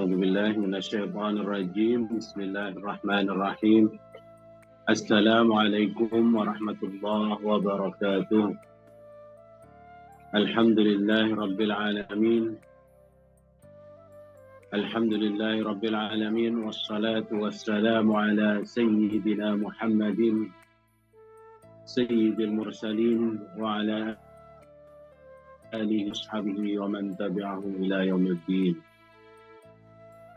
أعوذ بالله من الشيطان الرجيم. بسم الله الرحمن الرحيم. السلام عليكم ورحمة الله وبركاته. الحمد لله رب العالمين. الحمد لله رب العالمين، والصلاة والسلام على سيدنا محمد سيد المرسلين وعلى آله وصحبه ومن تبعه إلى يوم الدين.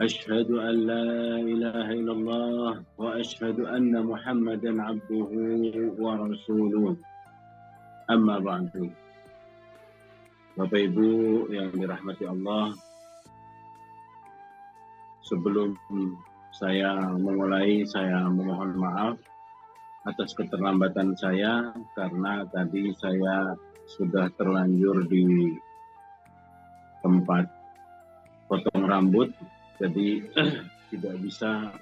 أشهد أن لا إله إلا الله وأشهد أن محمدا عبده ورسوله. Amma ba'du. Bapak Ibu yang dirahmati Allah, sebelum saya memulai, saya memohon maaf atas keterlambatan saya karena tadi saya sudah terlanjur di tempat potong rambut, jadi tidak bisa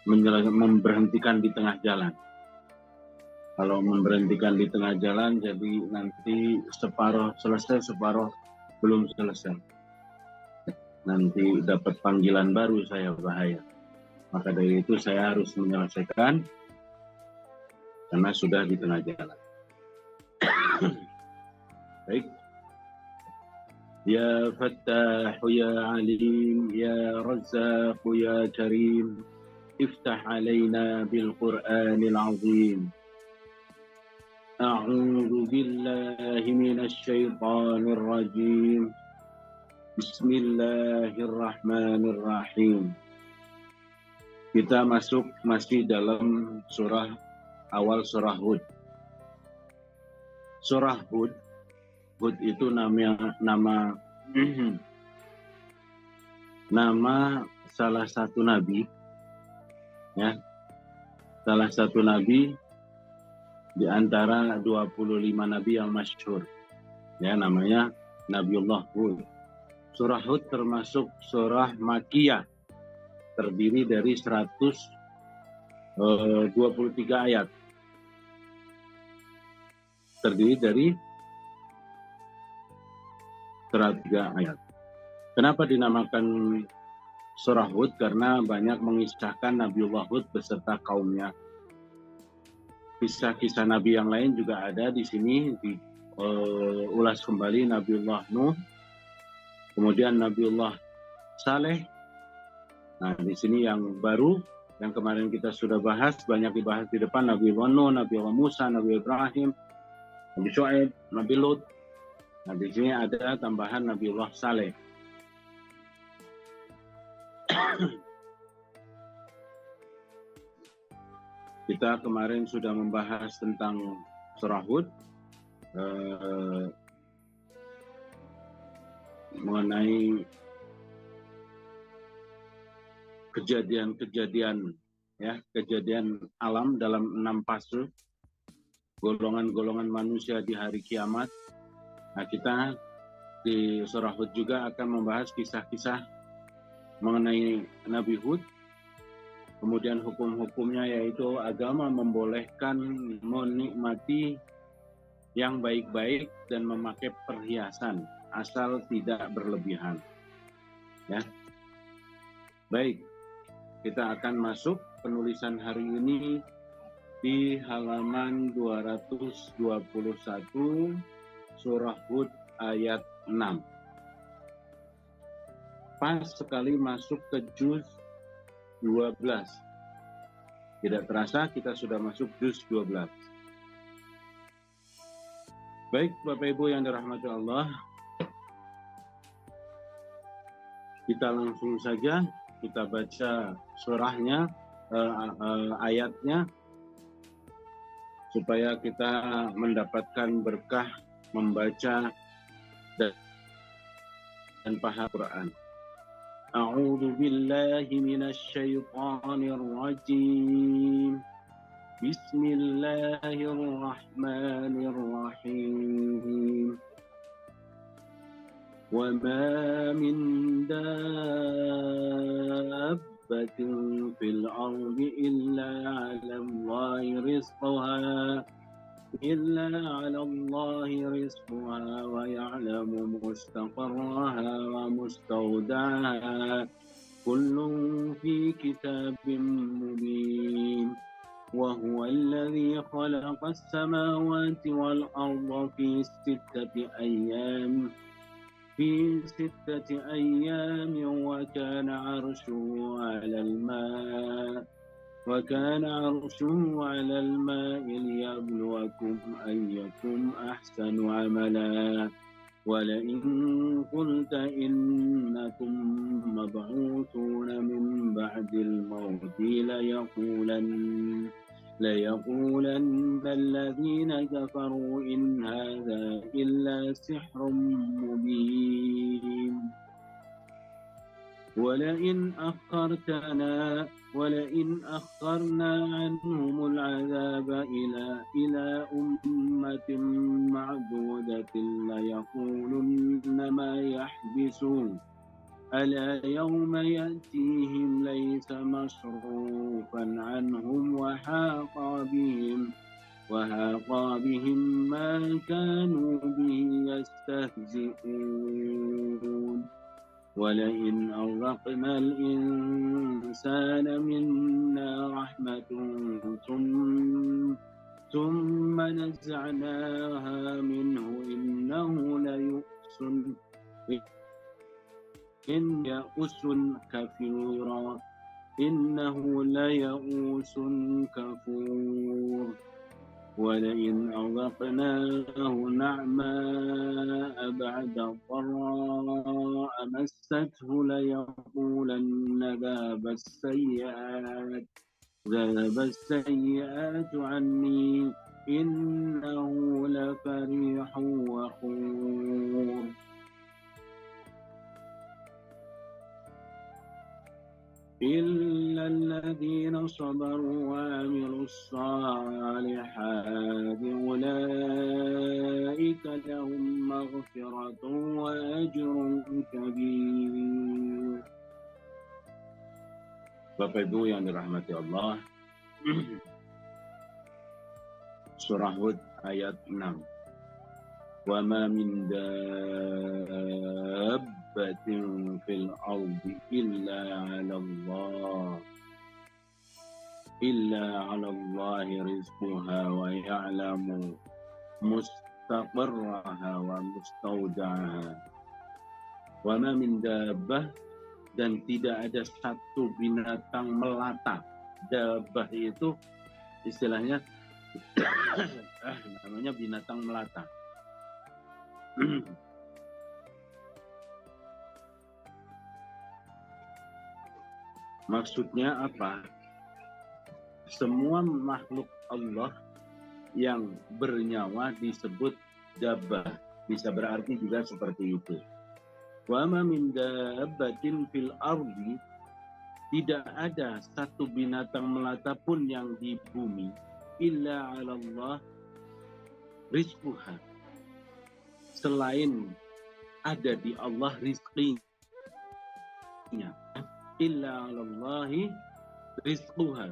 memberhentikan di tengah jalan. Kalau memberhentikan di tengah jalan, jadi nanti separuh selesai, separuh belum selesai. Nanti dapat panggilan baru, saya bahaya. Maka dari itu saya harus menyelesaikan karena sudah di tengah jalan. Baik. Ya Fattah, Ya Alim, Ya Razzaq, Ya Karim, iftah alaina bil Qur'anil azim. A'udzu billahi minasy syaithanir rajim. Bismillahirrahmanirrahim. Kita masih dalam awal surah Hud. Surah Hud itu nama salah satu nabi, ya, salah satu nabi di antara 25 nabi yang masyhur, ya, namanya Nabiullah Hud. Surah Hud termasuk surah Makkiyah, terdiri dari 123 ayat. Terdiri dari 103 ayat. Kenapa dinamakan surah Hud? Karena banyak mengisahkan Nabiullah Hud beserta kaumnya. Kisah-kisah nabi yang lain juga ada di sini, diulas kembali Nabiullah Nuh, kemudian Nabiullah Saleh. Nah, di sini yang baru, yang kemarin kita sudah bahas, banyak dibahas di depan, Nabiullah Nuh, Nabiullah Musa, Nabi Ibrahim, Nabi Syuaib, Nabi Lut. Nah, di sini ada tambahan Nabiullah Saleh. Kita kemarin sudah membahas tentang surah Hud, mengenai kejadian alam dalam 6 fase, golongan-golongan manusia di hari kiamat. Nah, kita di surah Hud juga akan membahas kisah-kisah mengenai Nabi Hud, kemudian hukum-hukumnya, yaitu agama membolehkan menikmati yang baik-baik dan memakai perhiasan asal tidak berlebihan. Ya. Baik, kita akan masuk penulisan hari ini di halaman 221 surah Hud ayat 6. Pas sekali masuk ke juz 12. Tidak terasa kita sudah masuk juz 12. Baik, Bapak Ibu yang dirahmati Allah, kita langsung saja kita baca surahnya, ayatnya, supaya kita mendapatkan berkah membaca dan paham Quran. A'udzu billahi minasy syaithanir rajim. Bismillahirrahmanirrahim. Wa ma min dabbatin fil ardi illa 'ala Allahi rizquha إلا على الله رزقها ويعلم مستقرها ومستودعها كل في كتاب مبين وهو الذي خلق السماوات والأرض في ستة أيام وكان عرشه على الماء ليبلوكم أيكم أحسن عملا ولئن قلت إنكم مبعوثون من بعد الموت ليقولن الذين كفروا إن هذا إلا سحر مبين ولئن أخرنا عنهم العذاب إلى أمة معدودة ليقولن ما يحبسون ألا يوم يأتيهم ليس مصروفا عنهم وحاق بهم ما كانوا به يستهزئون ولئن أذقنا الإنسان منا رحمة ثم نزعناها منه إنه ليئوس كفور ولئن أذقناه نعماء بعد ضراء مسته ليقولن ذهب السيئات عني إنه لفرح وخور إلا الذين صبروا وعملوا الصالحات أولئك لهم مغفرة وأجر كبير. Bapak Ibu yang dirahmati Allah, Surah Hud ayat 6. Wa ma min dabbatin fil ardi illa 'ala Allah rizquha wa ya'lamu mustaqarraha wa mustawda'aha. Wa ma min dabbah, dan tidak ada satu binatang melata. Dabbah itu istilahnya namanya binatang melata. Maksudnya apa? Semua makhluk Allah yang bernyawa disebut dabbah. Bisa berarti juga seperti itu. Wa ma min dabbatin fil ardi, tidak ada satu binatang melata pun yang di bumi, illa 'ala Allah rizquha, selain ada di Allah rizqinya. Illa 'ala Allahi rizquha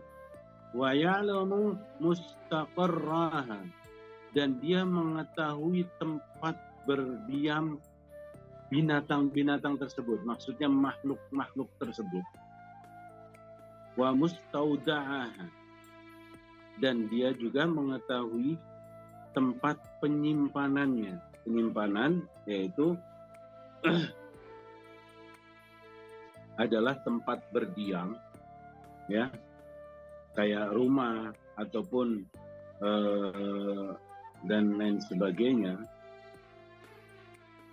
wa ya'lamu mustaqarraha, dan dia mengetahui tempat berdiam binatang-binatang tersebut, maksudnya makhluk-makhluk tersebut. Wa mustawda'aha, dan dia juga mengetahui tempat penyimpanannya. Penyimpanan yaitu adalah tempat berdiam, ya, kayak rumah ataupun dan lain sebagainya.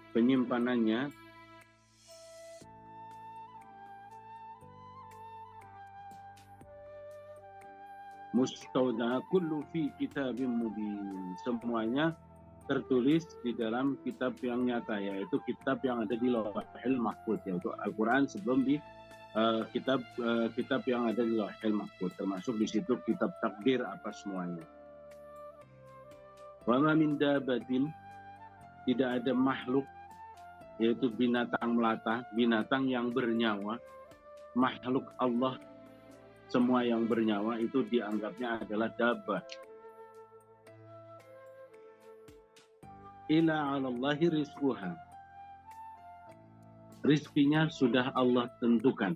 Penyimpanannya mustauda kullu fi kitabim mubin, semuanya tertulis di dalam kitab yang nyata, yaitu kitab yang ada di Lauhul Mahfuz, yaitu Al-Quran, sebelum di kitab yang ada di Lauhul Mahfuz, termasuk di situ kitab takdir apa semuanya. Wa ma min dabatin, tidak ada makhluk, yaitu binatang melata, binatang yang bernyawa, makhluk Allah semua yang bernyawa itu dianggapnya adalah dabbah. Ila 'alallahi rizquha, rizkinya sudah Allah tentukan.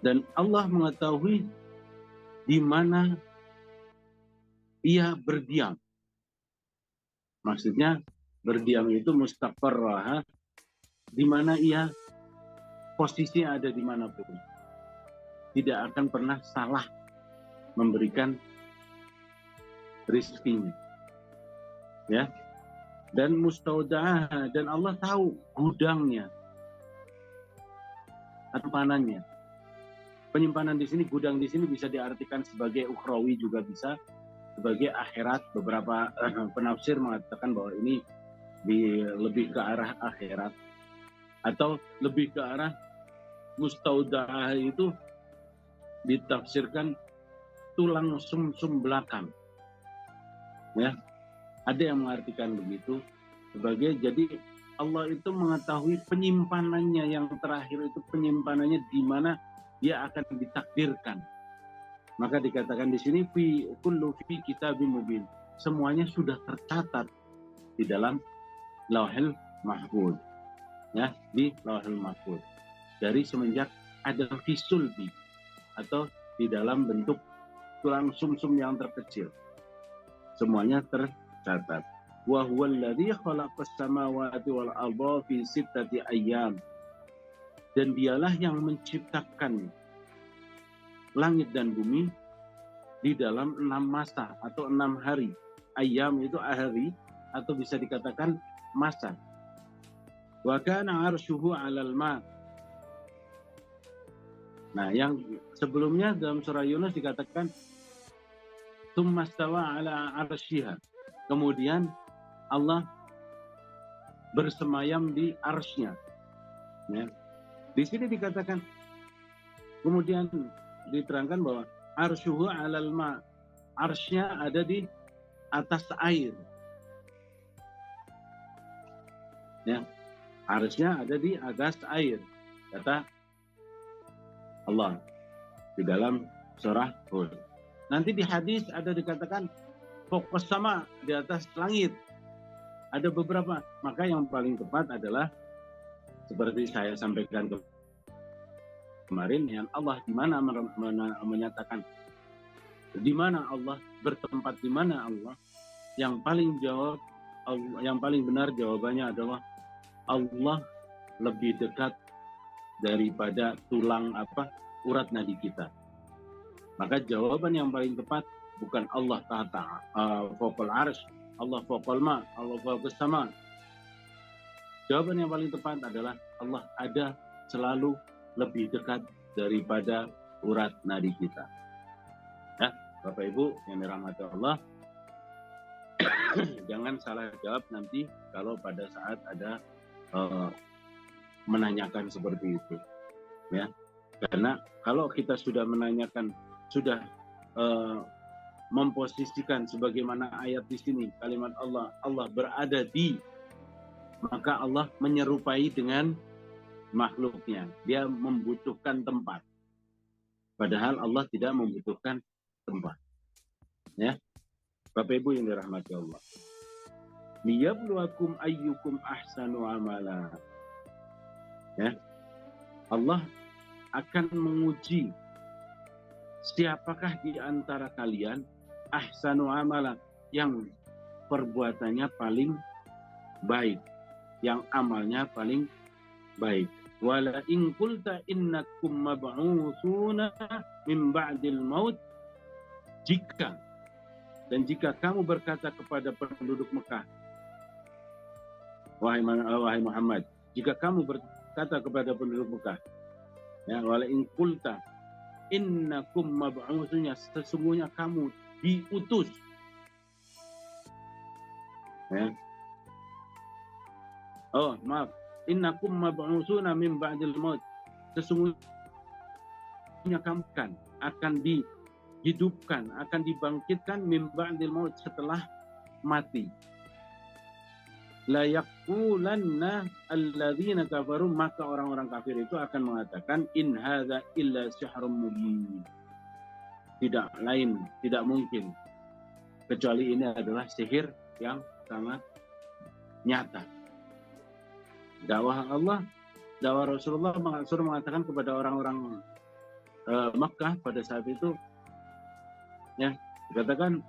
Dan Allah mengetahui di mana ia berdiam. Maksudnya berdiam itu mustaqarrah, di mana ia posisinya ada di manapun. Tidak akan pernah salah memberikan rizkinya. Ya. Dan mustaudaah, dan Allah tahu gudangnya, penyimpanan. Penyimpanan di sini, gudang di sini bisa diartikan sebagai ukhrawi, juga bisa sebagai akhirat. Beberapa penafsir mengatakan bahwa ini lebih ke arah akhirat, atau lebih ke arah mustaudaah itu ditafsirkan tulang sumsum belakang. Ya, ada yang mengartikan begitu sebagai, jadi Allah itu mengetahui penyimpanannya yang terakhir, itu penyimpanannya di mana dia akan ditakdirkan. Maka dikatakan di sini kullu fi kitabim mubin, semuanya sudah tercatat di dalam Lauhul Mahfuz. Ya, di Lauhul Mahfuz. Dari semenjak ada fisulbi, atau di dalam bentuk tulang sumsum yang terkecil. Semuanya tercatat. Wa huwal ladzi khalaqas samawati wal arda fi sittati ayyam. Dan dialah yang menciptakan langit dan bumi di dalam 6 masa atau 6 hari. Ayyam itu hari, atau bisa dikatakan masa. Wa kana 'arshuhu 'alal ma'. Nah, yang sebelumnya dalam surah Yunus dikatakan tsumma stawa 'ala 'arsyiha. Kemudian Allah bersemayam di arsy-Nya. Ya. Di sini dikatakan, kemudian diterangkan bahwa arsyuhu 'alal ma', arsy-Nya ada di atas air. Ya. Arsy-Nya ada di atas air, kata Allah di dalam surah Hud. Nanti di hadis ada dikatakan fokus sama, di atas langit. Ada beberapa, maka yang paling tepat adalah seperti saya sampaikan kemarin, yang Allah di mana menyatakan di mana Allah bertempat, di mana Allah, yang paling benar jawabannya adalah Allah lebih dekat daripada tulang urat nadi kita. Maka jawaban yang paling tepat bukan Allah tahta fawqal arsy, Allah fawqal ma, Allah fawqas sama. Jawaban yang paling tepat adalah Allah ada selalu lebih dekat daripada urat nadi kita. Ya, Bapak Ibu yang dirahmati Allah, jangan salah jawab nanti kalau pada saat ada menanyakan seperti itu. Ya, karena kalau kita sudah menanyakan, sudah memposisikan sebagaimana ayat di sini, kalimat Allah berada di, maka Allah menyerupai dengan makhluknya. Dia membutuhkan tempat, padahal Allah tidak membutuhkan tempat. Ya, Bapak Ibu yang dirahmati Allah, liyabluwakum ayyukum ahsanu amala. Ya, Allah akan menguji siapakah di antara kalian ahsanu amala, yang perbuatannya paling baik, yang amalnya paling baik. Wala in qulta innakum mab'utsuna min ba'dil maut, jika kamu berkata kepada penduduk Mekah, wahai Muhammad, jika kamu berkata kepada penduduk Mekah, ya, wala in qulta innakum mab'utsuna, sesungguhnya kamu diutus. Ya. Oh, maaf. Innakum mab'utsuna min ba'dil maut. Sesungguhnya kamu akan dihidupkan, akan dibangkitkan min ba'dil maut, setelah mati. La yaqulanna alladzina kafaru, maka orang-orang kafir itu akan mengatakan in hadza illa sihrun mubin. Tidak lain, tidak mungkin kecuali ini adalah sihir yang sangat nyata. Dakwah Allah, dakwah Rasulullah suruh mengatakan kepada orang-orang Makkah pada saat itu, ya, dikatakan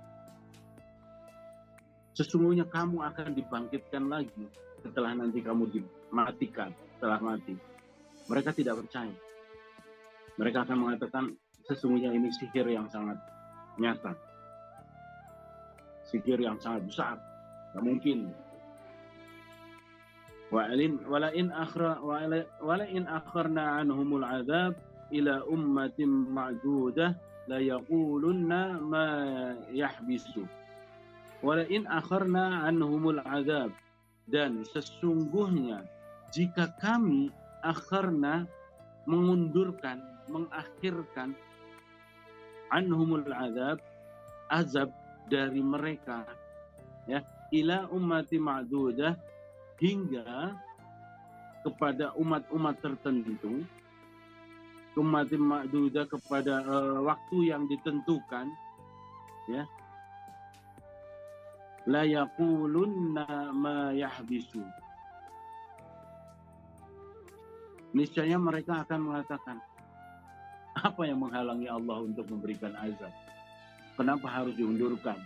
sesungguhnya kamu akan dibangkitkan lagi setelah nanti kamu dimatikan, setelah mati. Mereka tidak percaya. Mereka akan mengatakan sesungguhnya ini sihir yang sangat nyata, sihir yang sangat besar, tidak mungkin. Walain akharna anhumul azab ila ummatin ma'dudah la yaqulunna ma yahbisu. Walain akharna anhumul azab, dan sesungguhnya jika kami akharna, mengundurkan, mengakhirkan, anhumul azab, azab dari mereka, ya, ila ummati ma'dudah, hingga kepada umat-umat tertentu, umat ma'dudah, kepada waktu yang ditentukan, ya, la yaqulunna ma yahbisu, niscaya mereka akan mengatakan, apa yang menghalangi Allah untuk memberikan azab? Kenapa harus diundurkan?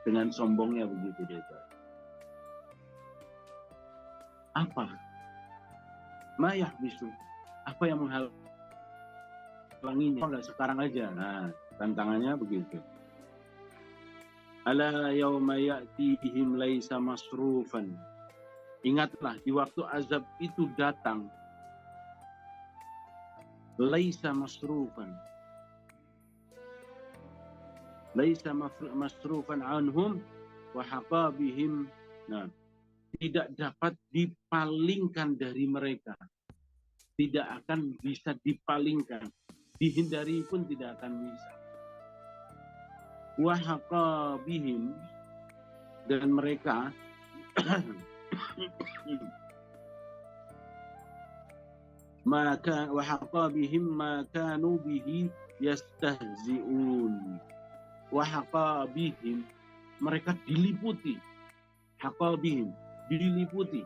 Dengan sombongnya begitu dia. Apa? Ma yahbisu, apa yang menghalanginya? Enggak sekarang aja. Nah, tantangannya begitu. Ala yauma ya'tihim laisa masrufan. Ingatlah di waktu azab itu datang, laisa masrufan. Laisa masrufan anhum wa haqa bihim. Nah, tidak dapat dipalingkan dari mereka. Tidak akan bisa dipalingkan. Dihindari pun tidak akan bisa. Wa haqa bihim, dan mereka maka wa haqa bihim ma kanu bihi yastahzi'un. Wa haqa bihim, mereka diliputi, haqa bihim, diliputi,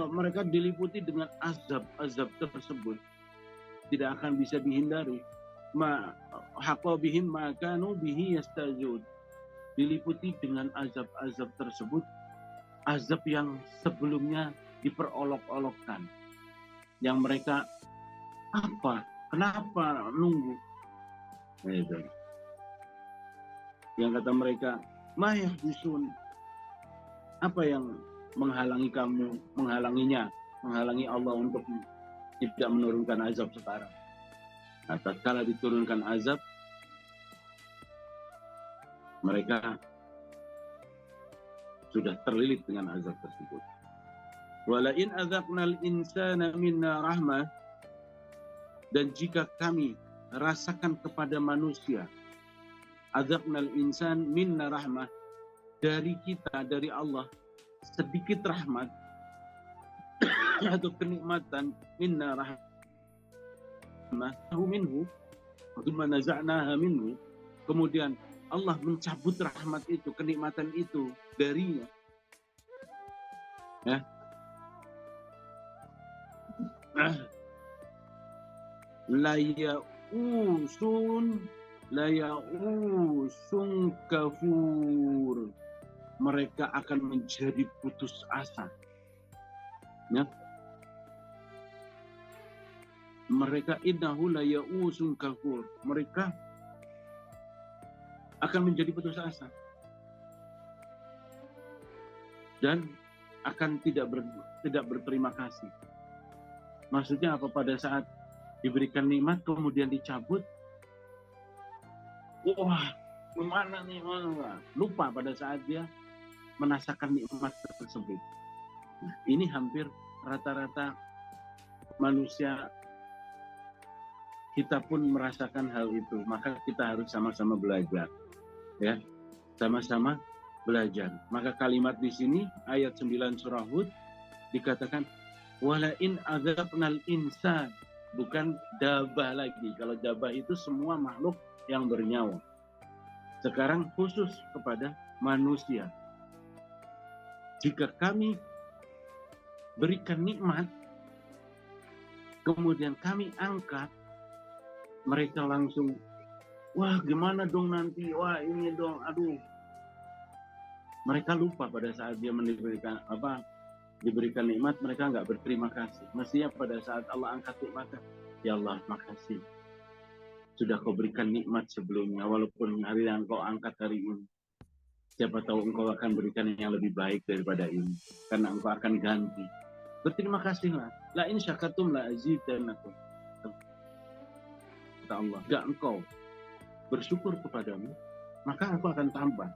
mereka diliputi dengan azab tersebut, tidak akan bisa dihindari. Haqa bihim ma kanu bihi yastahzi'un, diliputi dengan azab tersebut, azab yang sebelumnya diperolok-olokkan, yang mereka kenapa nunggu, yang kata mereka, ma yahbisun, apa yang menghalangi kamu, menghalangi Allah untuk tidak menurunkan azab sekarang. Nah, tatkala diturunkan azab, mereka sudah terlilit dengan azab tersebut. Walain adzaqnal insana minna rahmah, dan jika kami rasakan kepada manusia, adzaqnal insan minna rahmah, dari kita, dari Allah, sedikit rahmat atau kenikmatan, minna rahmah minhu wa naza'naha minhu, kemudian Allah mencabut rahmat itu, kenikmatan itu darinya, ya, la ya'usun kafur, mereka akan menjadi putus asa, ya. Mereka innahu la ya'usun kafur, mereka akan menjadi putus asa dan akan tidak berterima kasih. Maksudnya apa? Pada saat diberikan nikmat kemudian dicabut, wah, gimana nih? Lupa pada saat dia merasakan nikmat tersebut. Nah, ini hampir rata-rata manusia, kita pun merasakan hal itu. Maka kita harus sama-sama belajar, ya, sama-sama belajar. Maka kalimat di sini ayat 9 surah Hud dikatakan walain adzaqnal insan, bukan dabah lagi. Kalau dabah itu semua makhluk yang bernyawa. Sekarang khusus kepada manusia. Jika kami berikan nikmat, kemudian kami angkat, mereka langsung, wah gimana dong nanti, wah ini dong, aduh. Mereka lupa pada saat dia diberikan nikmat, mereka nggak berterima kasih. Mestinya pada saat Allah angkat nikmat, ya Allah makasih, sudah kau berikan nikmat sebelumnya, walaupun hari yang kau angkat hari ini, siapa tahu engkau akan berikan yang lebih baik daripada ini, karena engkau akan ganti. Berterima kasihlah. La in syakartum la azidannakum. Kata Allah, jika engkau bersyukur kepadamu, maka aku akan tambah.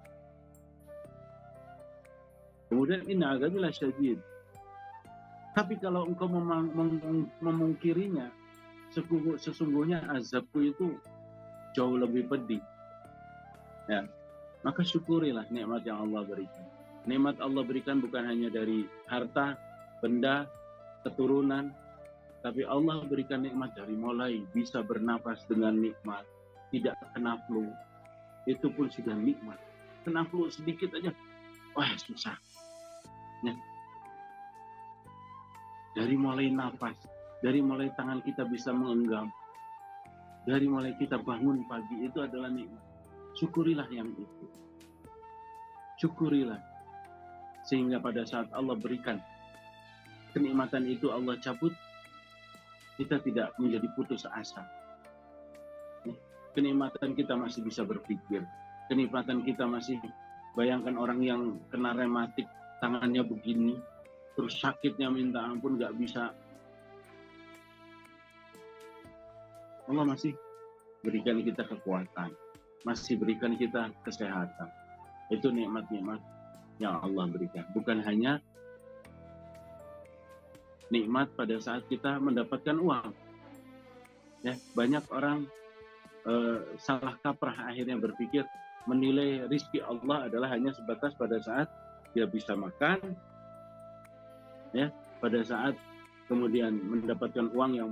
Kemudian inna azabi lasyadid. Tapi kalau engkau memungkirinya, sesungguhnya azabku itu jauh lebih pedih. Ya, maka syukurilah nikmat yang Allah berikan. Nikmat Allah berikan bukan hanya dari harta, benda, keturunan, tapi Allah berikan nikmat dari mulai bisa bernapas dengan nikmat, tidak kena flu, itu pun sudah nikmat. Kena flu sedikit aja, wah susah. Ya. Dari mulai nafas, dari mulai tangan kita bisa mengenggam, dari mulai kita bangun pagi, itu adalah nikmat. Syukurilah yang itu. Syukurilah. Sehingga pada saat Allah berikan kenikmatan itu, Allah cabut, kita tidak menjadi putus asa. Kenikmatan kita masih bisa berpikir. Kenikmatan kita masih, bayangkan orang yang kena rematik, tangannya begini, terus sakitnya minta ampun, nggak bisa. Allah masih berikan kita kekuatan, masih berikan kita kesehatan. Itu nikmat-nikmat yang Allah berikan. Bukan hanya nikmat pada saat kita mendapatkan uang. Ya, banyak orang salah kaprah akhirnya berpikir menilai rizki Allah adalah hanya sebatas pada saat dia bisa makan, ya, pada saat kemudian mendapatkan uang yang